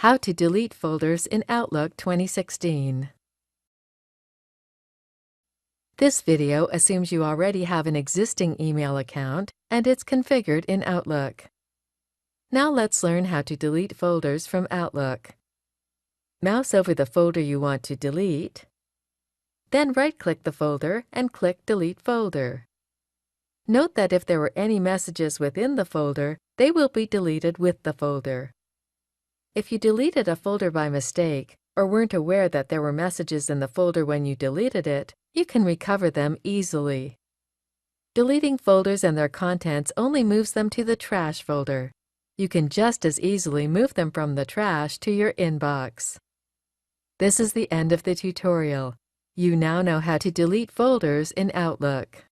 How to delete folders in Outlook 2016. This video assumes you already have an existing email account and it's configured in Outlook. Now let's learn how to delete folders from Outlook. Mouse over the folder you want to delete. Then right-click the folder and click Delete Folder. Note that if there were any messages within the folder, they will be deleted with the folder. If you deleted a folder by mistake, or weren't aware that there were messages in the folder when you deleted it, you can recover them easily. Deleting folders and their contents only moves them to the trash folder. You can just as easily move them from the trash to your inbox. This is the end of the tutorial. You now know how to delete folders in Outlook.